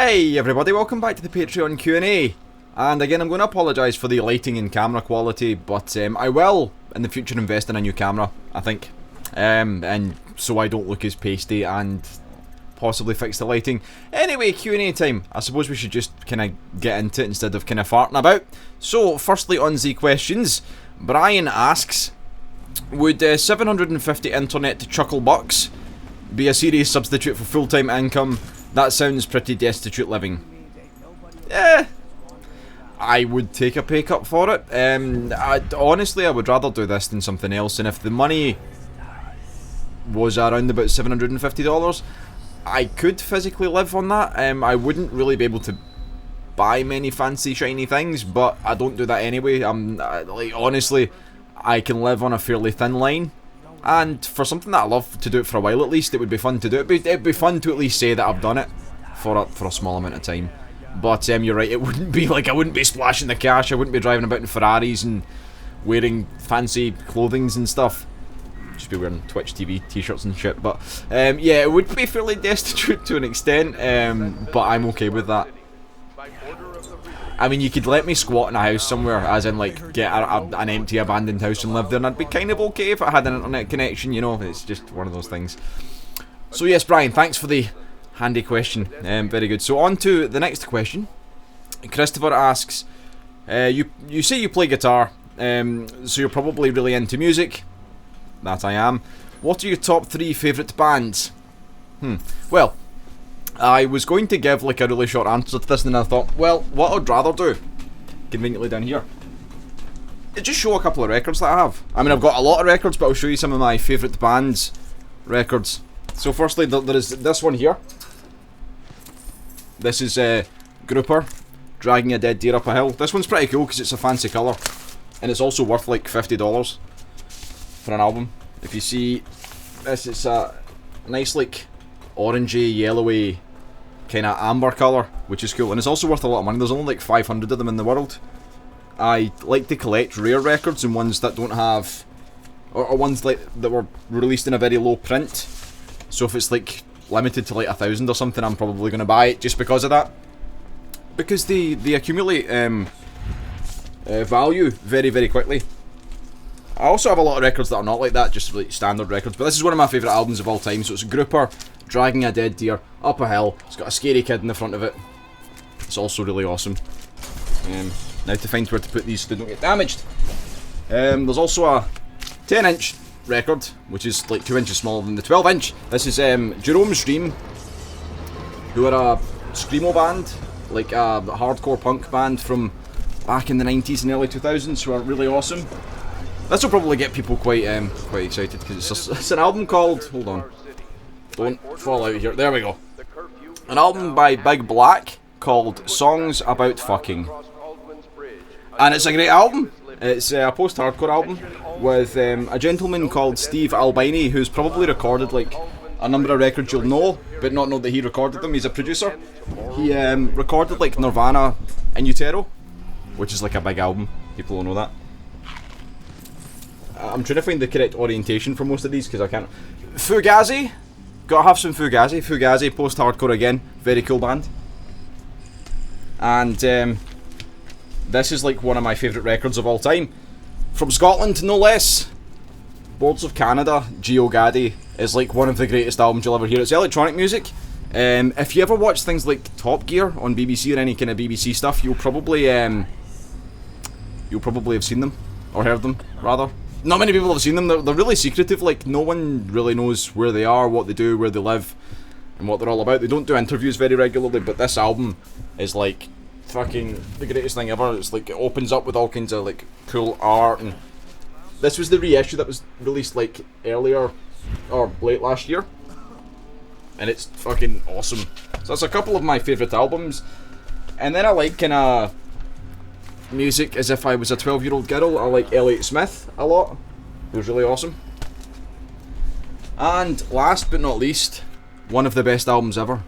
Hey everybody, welcome back to the Patreon Q&A. And again, I'm going to apologise for the lighting and camera quality, but I will in the future invest in a new camera, I think. And so I don't look as pasty and possibly fix the lighting. Anyway, Q&A time. I suppose we should just kind of get into it instead of kind of farting about. So, firstly on the questions, Brian asks, would 750 internet chuckle bucks be a serious substitute for full-time income? That sounds pretty destitute living. I would take a pay cut for it. Honestly, I would rather do this than something else, and if the money was around about $750, I could physically live on that. I wouldn't really be able to buy many fancy shiny things, but I don't do that anyway. Like, honestly, I can live on a fairly thin line. And for something that I love to do it for a while at least, it would be fun to do it. It'd be fun to at least say that I've done it for a small amount of time. But you're right, it wouldn't be like I wouldn't be splashing the cash, I wouldn't be driving about in Ferraris and wearing fancy clothings and stuff. Just be wearing Twitch TV t-shirts and shit. But yeah, it would be fairly destitute to an extent, but I'm okay with that. I mean, you could let me squat in a house somewhere, as in like get an empty abandoned house and live there, and I'd be kind of okay if I had an internet connection, you know. It's just one of those things. So yes, Brian, thanks for the handy question. Very good. So on to the next question. Christopher asks, you say you play guitar, so you're probably really into music. That I am. What are your top 3 favourite bands? Well, I was going to give like a really short answer to this, and then I thought, well, what I'd rather do, conveniently down here, is just show a couple of records that I have. I mean, I've got a lot of records, but I'll show you some of my favourite bands' records. So firstly, there is this one here. This is Grouper, Dragging a Dead Deer Up a Hill. This one's pretty cool because it's a fancy colour, and it's also worth like $50 for an album. If you see this, it's a nice like orangey, yellowy, kind of amber colour, which is cool, and it's also worth a lot of money. There's only like 500 of them in the world. I like to collect rare records and ones that don't have, or ones like that were released in a very low print. So if it's like limited to like 1,000 or something, I'm probably going to buy it just because of that, because they accumulate value very, very quickly. I also have a lot of records that are not like that, just like standard records, but this is one of my favourite albums of all time. So it's Grouper, Dragging a Dead Deer Up a Hill. It's got a scary kid in the front of it. It's also really awesome. Now to find where to put these so they don't get damaged. There's also a 10-inch record, which is like 2 inches smaller than the 12-inch. This is Jerome's Dream, who are a screamo band, like a hardcore punk band from back in the 90s and early 2000s, who are really awesome. This will probably get people quite excited because it's an album called, hold on, don't fall out here, there we go. An album by Big Black called Songs About Fucking. And it's a great album. It's a post-hardcore album with a gentleman called Steve Albini, who's probably recorded like a number of records you'll know, but not know that he recorded them. He's a producer. He recorded like Nirvana In Utero, which is like a big album. People will know that. I'm trying to find the correct orientation for most of these because I can't. Fugazi, gotta have some Fugazi. Fugazi, post-hardcore again, very cool band. And this is like one of my favourite records of all time, from Scotland no less. Boards of Canada, Geo Gaddy is like one of the greatest albums you'll ever hear. It's electronic music. If you ever watch things like Top Gear on BBC or any kind of BBC stuff, you'll probably have seen them or heard them rather. Not many people have seen them. They're really secretive. Like, no one really knows where they are, what they do, where they live, and what they're all about. They don't do interviews very regularly, but this album is like fucking the greatest thing ever. It's like, it opens up with all kinds of like cool art, and this was the reissue that was released like earlier or late last year, and it's fucking awesome. So that's a couple of my favourite albums. And then I like kind of music as if I was a 12-year-old girl. I like Elliott Smith a lot, who's really awesome. And last but not least, one of the best albums ever.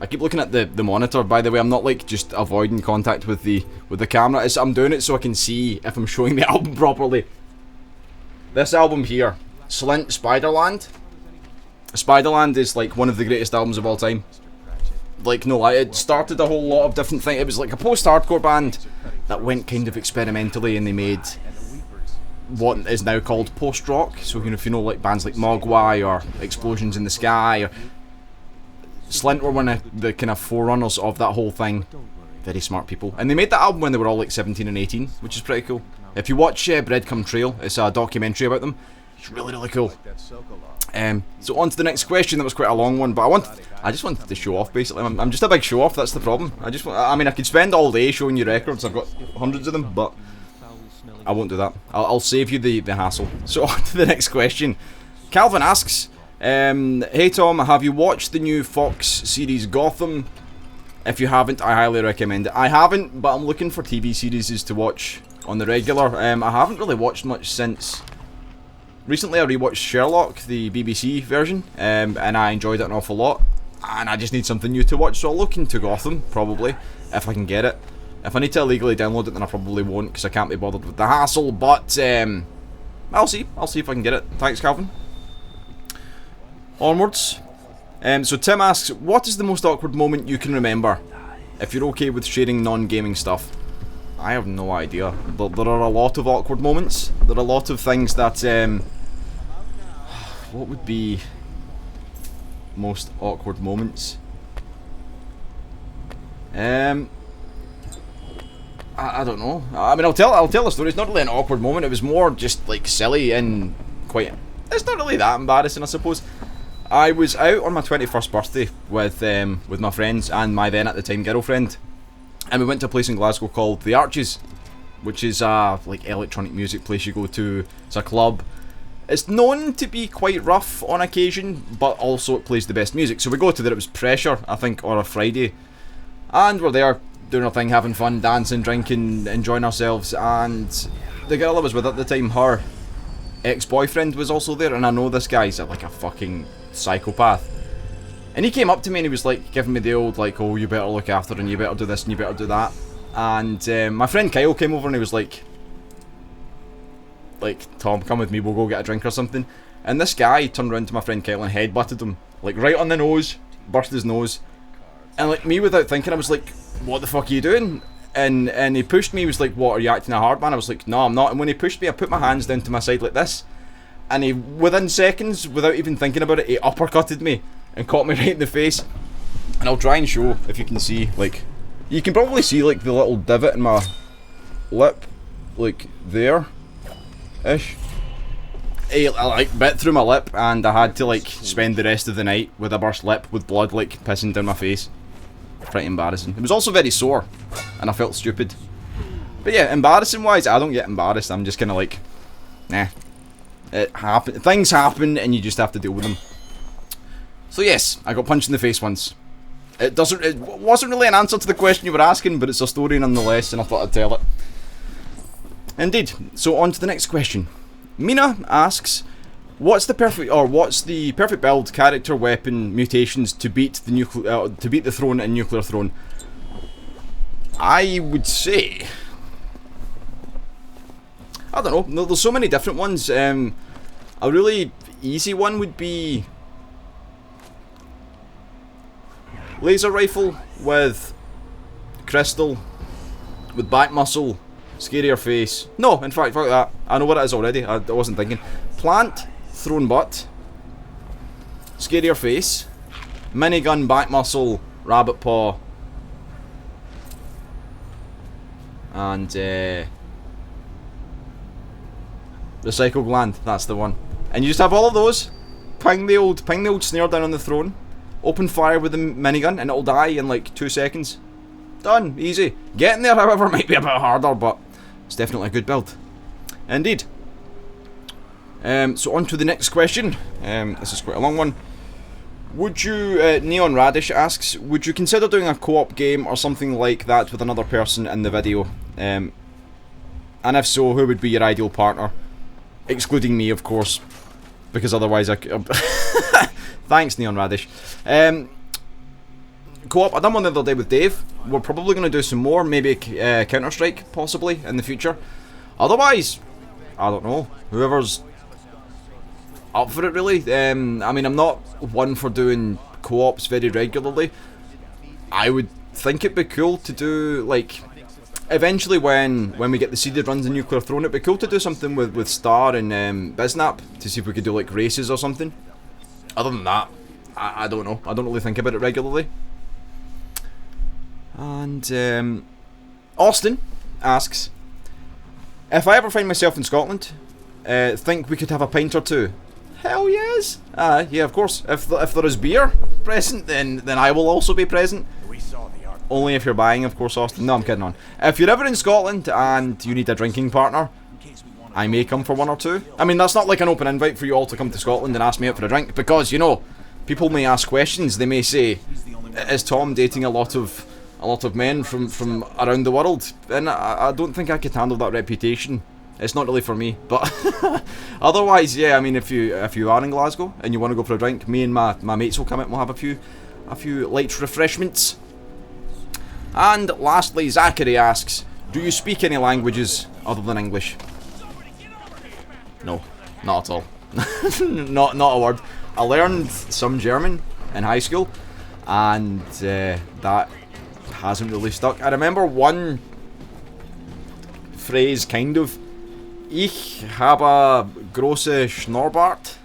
I keep looking at the monitor, by the way. I'm not like just avoiding contact with the camera. I'm doing it so I can see if I'm showing the album properly. This album here, Slint Spiderland. Spiderland is like one of the greatest albums of all time. Like, no, it started a whole lot of different things. It was like a post-hardcore band that went kind of experimentally, and they made what is now called post-rock. So, you know, if you know, like bands like Mogwai or Explosions in the Sky, or Slint were one of the kind of forerunners of that whole thing. Very smart people. And they made that album when they were all like 17 and 18, which is pretty cool. If you watch Breadcrumb Trail, it's a documentary about them. It's really, really cool. So on to the next question. That was quite a long one, but I just wanted to show off, basically. I'm just a big show off, that's the problem. I mean, I could spend all day showing you records, I've got hundreds of them, but I won't do that. I'll save you the hassle. So on to the next question. Calvin asks, hey Tom, have you watched the new Fox series Gotham? If you haven't, I highly recommend it. I haven't, but I'm looking for TV series to watch on the regular. I haven't really watched much since... Recently I rewatched Sherlock, the BBC version, and I enjoyed it an awful lot. And I just need something new to watch, so I'll look into Gotham, probably, if I can get it. If I need to illegally download it, then I probably won't, because I can't be bothered with the hassle, but I'll see if I can get it. Thanks, Calvin. Onwards. So Tim asks, what is the most awkward moment you can remember? If you're okay with sharing non-gaming stuff. I have no idea. There are a lot of awkward moments. There are a lot of things that... what would be most awkward moments? I don't know. I mean, I'll tell a story. It's not really an awkward moment. It was more just like silly and quite... It's not really that embarrassing, I suppose. I was out on my 21st birthday with my friends and my then at the time girlfriend, and we went to a place in Glasgow called The Arches, which is a like electronic music place you go to. It's a club. It's known to be quite rough on occasion, but also it plays the best music. So we go to there. It was Pressure, I think, or a Friday, and we're there doing our thing, having fun, dancing, drinking, enjoying ourselves. And the girl I was with at the time, her ex-boyfriend was also there, and I know this guy's like a fucking psychopath. And he came up to me and he was like giving me the old like, oh, you better look after her and you better do this and you better do that. And my friend Kyle came over and he was like, Tom, come with me, we'll go get a drink or something. And this guy turned around to my friend Kyle and headbutted him, like right on the nose, burst his nose. And like me, without thinking, I was like, what the fuck are you doing? And he pushed me. He was like, what, are you acting a hard man? I was like, no, I'm not. And when he pushed me, I put my hands down to my side like this, and he, within seconds, without even thinking about it, he uppercutted me and caught me right in the face. And I'll try and show if you can see, like, you can probably see like the little divot in my lip, like there ish. He like bit through my lip, and I had to like spend the rest of the night with a burst lip with blood like pissing down my face. Pretty embarrassing. It was also very sore, and I felt stupid. But yeah, embarrassing wise, I don't get embarrassed. I'm just kind of like, nah. It happen. Things happen, and you just have to deal with them. So yes, I got punched in the face once. It wasn't really an answer to the question you were asking, but it's a story nonetheless, and I thought I'd tell it. Indeed. So on to the next question. Mina asks, what's the perfect build, character, weapon, mutations to beat the throne in Nuclear Throne? I would say, I don't know. There's so many different ones. A really easy one would be laser rifle with crystal, with back muscle, scarier face. No, in fact, fuck that. I know what it is already. I wasn't thinking. Plant, thrown butt, scarier face, minigun, back muscle, rabbit paw, and recycle gland. That's the one. And you just have all of those. Ping the old snare down on the throne. Open fire with the minigun, and it'll die in like 2 seconds. Done. Easy. Getting there, however, might be a bit harder, but it's definitely a good build. Indeed. So on to the next question. This is quite a long one. Would you, Neon Radish asks, would you consider doing a co-op game or something like that with another person in the video? And if so, who would be your ideal partner? Excluding me, of course, because otherwise I could... Thanks, Neon Radish. Co-op, I done one the other day with Dave. We're probably going to do some more, maybe Counter-Strike, possibly, in the future. Otherwise, I don't know, whoever's up for it, really. I mean, I'm not one for doing co-ops very regularly. I would think it'd be cool to do, like, eventually when we get the seeded runs in Nuclear Throne, it'd be cool to do something with Star and Biznap to see if we could do like races or something. Other than that, I don't know. I don't really think about it regularly. And Austin asks, if I ever find myself in Scotland, think we could have a pint or two? Hell yes! Yeah, of course. If there is beer present, then I will also be present. Only if you're buying, of course, Austin. No, I'm kidding on. If you're ever in Scotland and you need a drinking partner, I may come for one or two. I mean, that's not like an open invite for you all to come to Scotland and ask me out for a drink, because, you know, people may ask questions. They may say, is Tom dating a lot of men from around the world? And I don't think I could handle that reputation. It's not really for me. But otherwise, yeah, I mean, if you are in Glasgow and you want to go for a drink, me and my mates will come out and we'll have a few light refreshments. And lastly, Zachary asks, do you speak any languages other than English? No, not at all. not a word. I learned some German in high school, and that hasn't really stuck. I remember one phrase, kind of. Ich habe große Schnurrbart.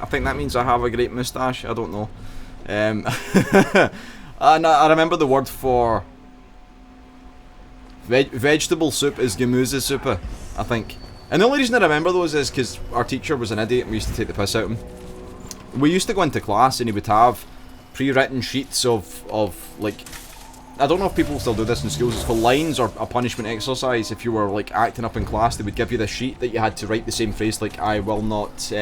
I think that means I have a great moustache. I don't know. And I remember the word for vegetable soup is Gemüsesuppe, I think. And the only reason I remember those is because our teacher was an idiot and we used to take the piss out of him. We used to go into class and he would have pre-written sheets of like, I don't know if people still do this in schools, it's called lines or a punishment exercise. If you were like acting up in class, they would give you this sheet that you had to write the same phrase, like I will not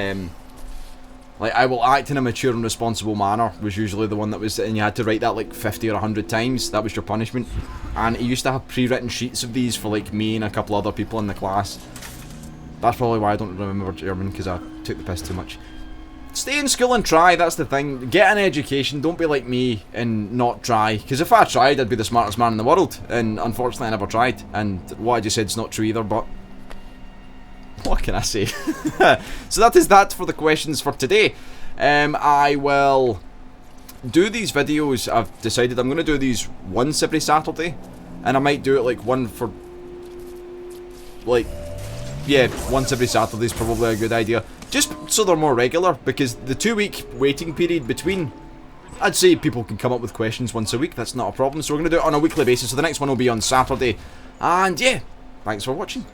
I will act in a mature and responsible manner was usually the one that was, and you had to write that like 50 or 100 times. That was your punishment. And he used to have pre-written sheets of these for like me and a couple other people in the class. That's probably why I don't remember German, because I took the piss too much. Stay in school and try, that's the thing. Get an education, don't be like me and not try. Because if I tried, I'd be the smartest man in the world. And unfortunately I never tried. And what I just said is not true either, but what can I say? So that is that for the questions for today. I will do these videos. I've decided I'm going to do these once every Saturday. And I might do it like one for, like, yeah, once every Saturday is probably a good idea. Just so they're more regular, because the 2-week waiting period between, I'd say people can come up with questions once a week. That's not a problem. So we're going to do it on a weekly basis. So the next one will be on Saturday. And yeah, thanks for watching.